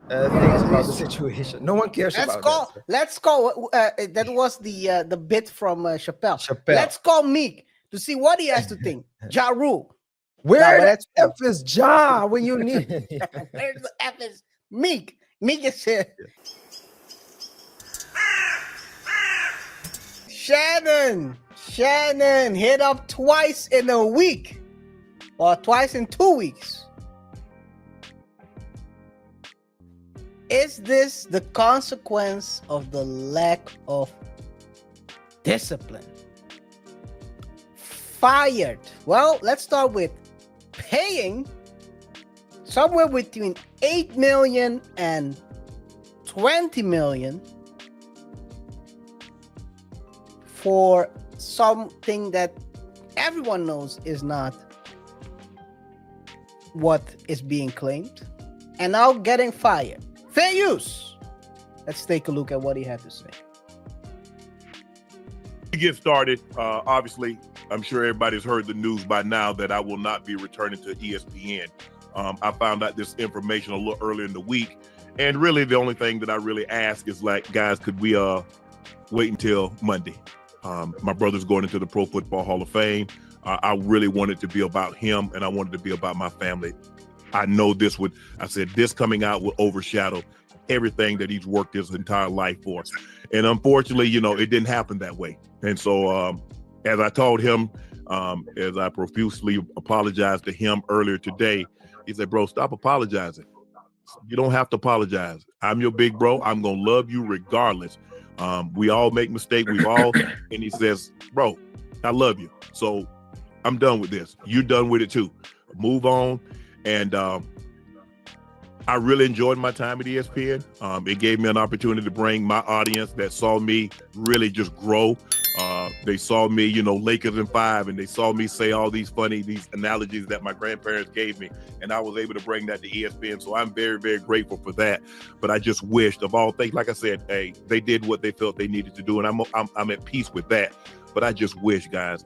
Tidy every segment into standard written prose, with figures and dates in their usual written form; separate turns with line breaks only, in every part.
things about the situation. No one cares about that, sir.
Let's call. That was the bit from Chappelle.
Chappelle.
Let's call Meek to see what he has to think. Ja Rule.
Where
but
the
let's
F is Ja when you need?
Where's the F is Meek? Meek is here. Shannon hit up twice in a week, or twice in 2 weeks. Is this the consequence of the lack of discipline? Fired. Well, let's start with paying somewhere between 8 million and 20 million for something that everyone knows is not what is being claimed, and now getting fired. Fair use. Let's take a look at what he had to say.
To get started, obviously, I'm sure everybody's heard the news by now that I will not be returning to ESPN. I found out this information a little earlier in the week, and really the only thing that I really ask is, like, guys, could we wait until Monday? My brother's going into the Pro Football Hall of Fame. I really wanted to be about him, and I wanted to be about my family. I know this coming out would overshadow everything that he's worked his entire life for. And unfortunately, it didn't happen that way. And so as I told him, as I profusely apologized to him earlier today, he said, bro, stop apologizing. You don't have to apologize. I'm your big bro. I'm going to love you regardless. We all make mistakes. And he says, bro, I love you. So I'm done with this. You're done with it too. Move on. And I really enjoyed my time at ESPN. It gave me an opportunity to bring my audience that saw me really just grow. They saw me, Lakers in 5, and they saw me say all these analogies that my grandparents gave me, and I was able to bring that to ESPN. So I'm very, very grateful for that. But I just wished, of all things, like I said, hey, they did what they felt they needed to do, and I'm at peace with that. But I just wish, guys,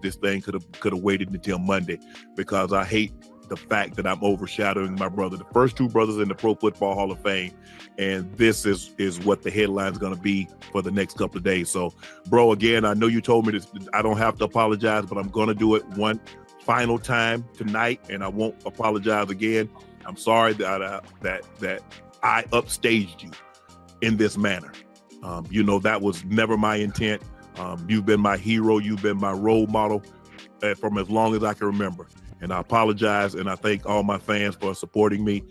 this thing could have waited until Monday, because I hate the fact that I'm overshadowing my brother, the first two brothers in the Pro Football Hall of Fame, and this is what the headline's going to be for the next couple of days. So, bro, again, I know you told me this, I don't have to apologize, but I'm going to do it one final time tonight, and I won't apologize again. I'm sorry that I upstaged you in this manner. That was never my intent. You've been my hero. You've been my role model from as long as I can remember. And I apologize, and I thank all my fans for supporting me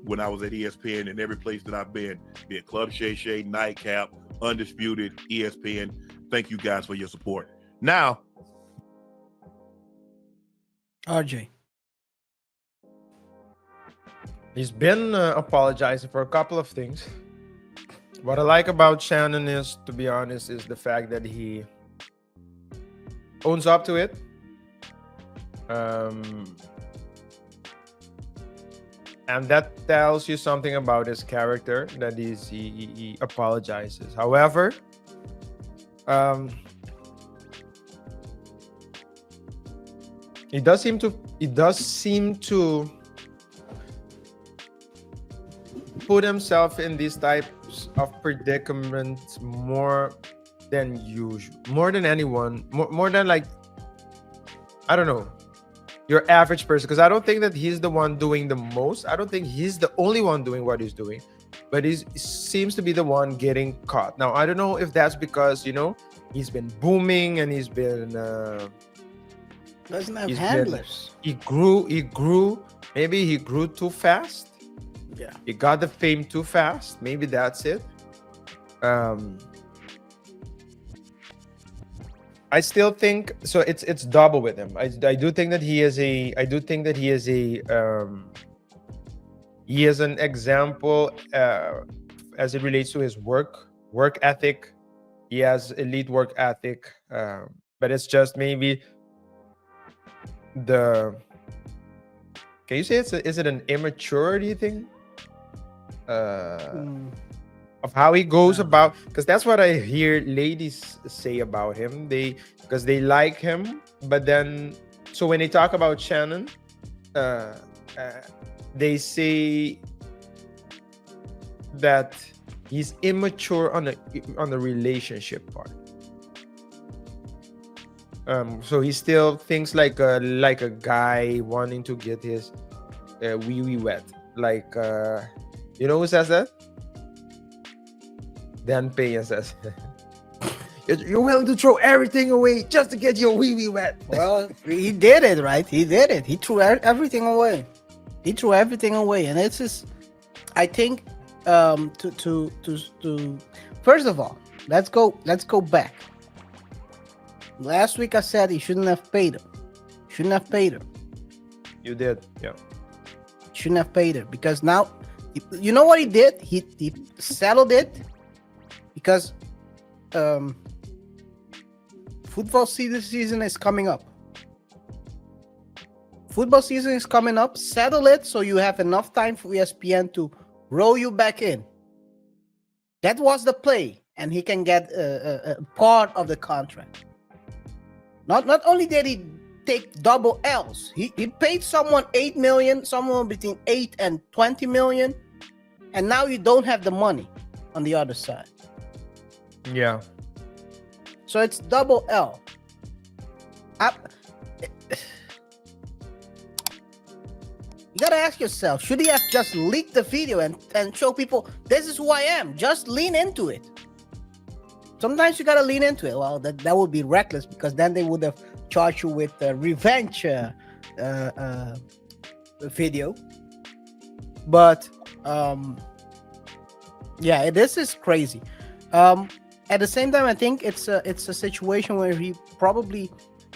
when I was at ESPN and every place that I've been, be it Club Shay Shay, Nightcap, Undisputed, ESPN. Thank you guys for your support. Now,
RJ.
He's been apologizing for a couple of things. What I like about Shannon is, to be honest, is the fact that he owns up to it. And that tells you something about his character, that he apologizes. However, he does seem to put himself in these types of predicaments more than usual, more than anyone, more than, like, I don't know, your average person, because I don't think that he's the one doing the most. I don't think he's the only one doing what he's doing, but he seems to be the one getting caught. Now, I don't know if that's because, he's been booming and he's been
doesn't have handlers.
He grew. Maybe he grew too fast.
Yeah,
he got the fame too fast. Maybe that's it. I still think so. It's double with him. I do think that he is an example as it relates to his work ethic. He has elite work ethic, but it's just maybe can you say is it an immaturity thing? Of how he goes about, because that's what I hear ladies say about him. Because they like him, but then so when they talk about Shannon, they say that he's immature on the relationship part. So he still thinks like a guy wanting to get his wee wee wet. Like you know who says that? Dan Peña says. You're willing to throw everything away just to get your wee wee wet.
Well, he did it, right? He did it. He threw everything away. He threw everything away, and it's just, I think, to first of all, let's go back. Last week I said he shouldn't have paid him. Shouldn't have paid her.
You did, yeah.
Shouldn't have paid her because now, you know what he did? He settled it because football season is coming up. Football season is coming up. Settle it so you have enough time for ESPN to roll you back in. That was the play, and he can get a part of the contract. Not only did he take double L's, he paid someone 8 million, someone between 8 and 20 million, and now you don't have the money on the other side.
Yeah.
So it's double L. You gotta ask yourself, should he have just leaked the video and show people, this is who I am? Just lean into it. Sometimes you gotta lean into it. Well, that would be reckless because then they would have charged you with revenge video. But yeah, this is crazy. At the same time, I think it's a situation where he probably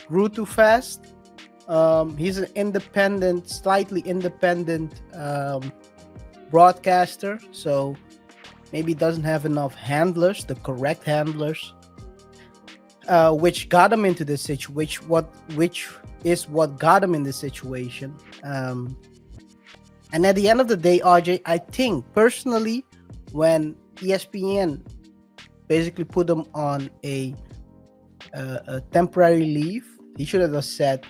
grew too fast. He's an independent, slightly independent broadcaster, so maybe doesn't have enough handlers, the correct handlers, which got him into this situation. Which is what got him in this situation. And at the end of the day, RJ, I think personally, when ESPN basically put him on a temporary leave, he should have just said,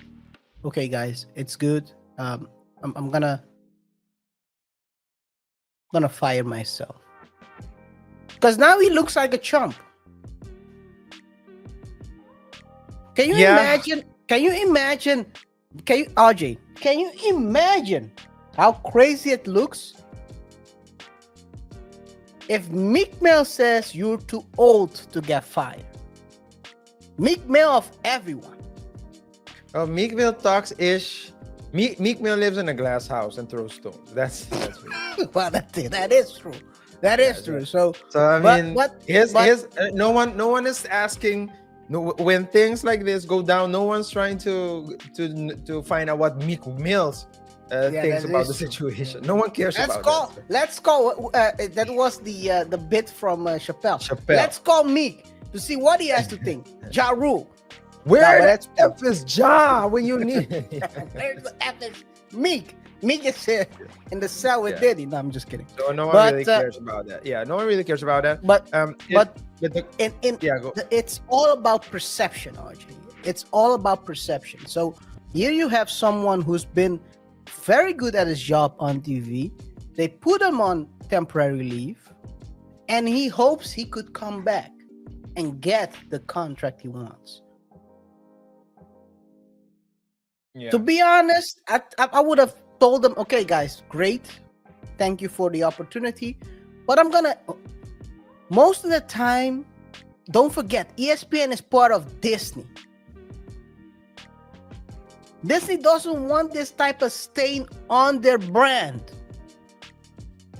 okay guys, it's good, I'm gonna fire myself, because now he looks like a chump. Can you imagine RJ, can you imagine how crazy it looks if Meek Mill says you're too old to get fired? Meek Mill of everyone.
Oh, Meek Mill talks ish. Meek Mill lives in a glass house and throws stones. That's me.
Well, that is true. That is true. So
I mean, no one is asking. No, when things like this go down, no one's trying to find out what Meek Mill's thinks about the situation. No one cares about that.
Let's call. That was the bit from Chappelle. Let's call Meek to see what he has to think. Ja Rule.
Where the F is Ja when you need it?
Where's the F is Meek? Meek is in the cell with Diddy. No, I'm just kidding.
No one really cares about that. Yeah, no one really cares about that.
It's all about perception, RJ. It's all about perception. So here you have someone who's been very good at his job on TV. They put him on temporary leave, and he hopes he could come back and get the contract he wants. Yeah. To be honest, I would have told them, okay, guys, great. Thank you for the opportunity. But most of the time, don't forget, ESPN is part of Disney. Disney doesn't want this type of stain on their brand.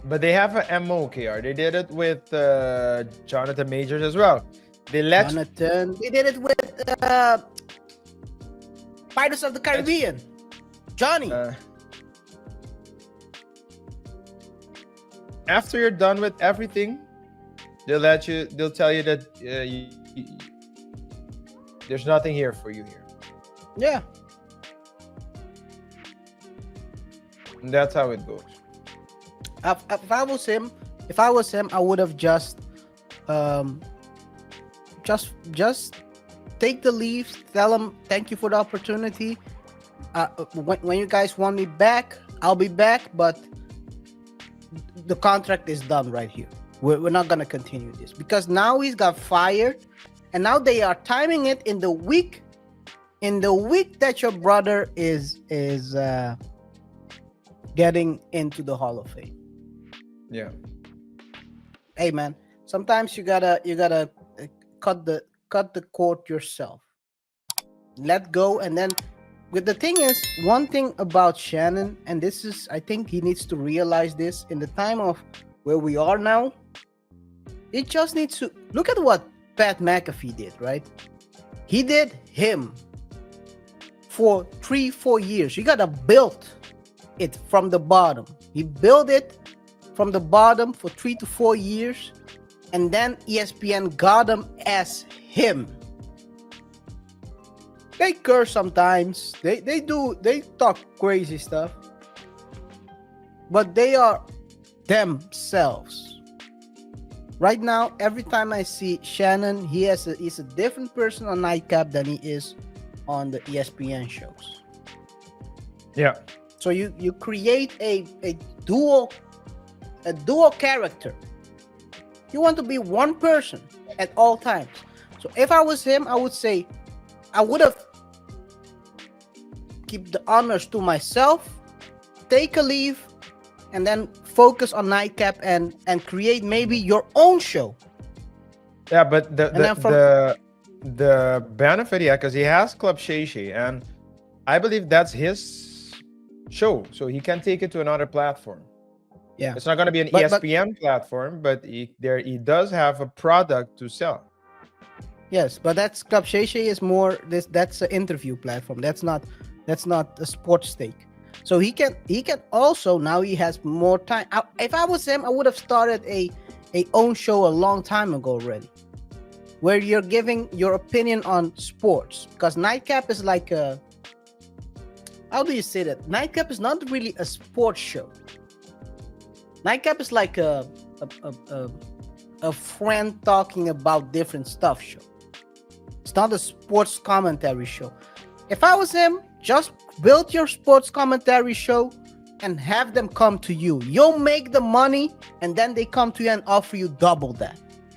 But they have an MO, KaiR. They did it with Jonathan Majors as well. They did it with Pirates of the Caribbean. Johnny. After
you're
done with everything, they'll tell you that there's nothing here for you here.
Yeah.
And that's how it goes.
If I was him, I would have just take the leave, tell them thank you for the opportunity. When you guys want me back, I'll be back, but the contract is done right here. We're not gonna continue this because now he's got fired, and now they are timing it in the week that your brother is getting into the Hall of Fame.
Yeah.
Hey man, sometimes you gotta cut the cord yourself. Let go, and then with the thing is, one thing about Shannon, and this is, I think he needs to realize this in the time of where we are now. It just needs to look at what Pat McAfee did, right? He did him for 3-4 years. You gotta build it from the bottom. He built it from the bottom for 3 to 4 years, and then ESPN got him as him. They curse sometimes. They talk crazy stuff, but they are themselves. Right now, every time I see Shannon, he's a different person on Nightcap than he is on the ESPN shows.
Yeah.
So you create a dual character. You want to be one person at all times. So if I was him, I would say I would have keep the honors to myself, take a leave, and then focus on Nightcap and create maybe your own show.
Yeah, but the benefit, yeah, because he has Club Shay, and I believe that's his show, so he can take it to another platform.
Yeah,
it's not going to be an ESPN platform, but he does have a product to sell.
Yes, but that's Club Shay is more that's an interview platform. That's not a sports stake. So he can also, now he has more time. If I was him, I would have started a own show a long time ago already, where you're giving your opinion on sports. Because Nightcap is like a, how do you say that? Nightcap is not really a sports show. Nightcap is like a friend talking about different stuff show. It's not a sports commentary show. If I was him, just build your sports commentary show and have them come to you. You'll make the money, and then they come to you and offer you double that.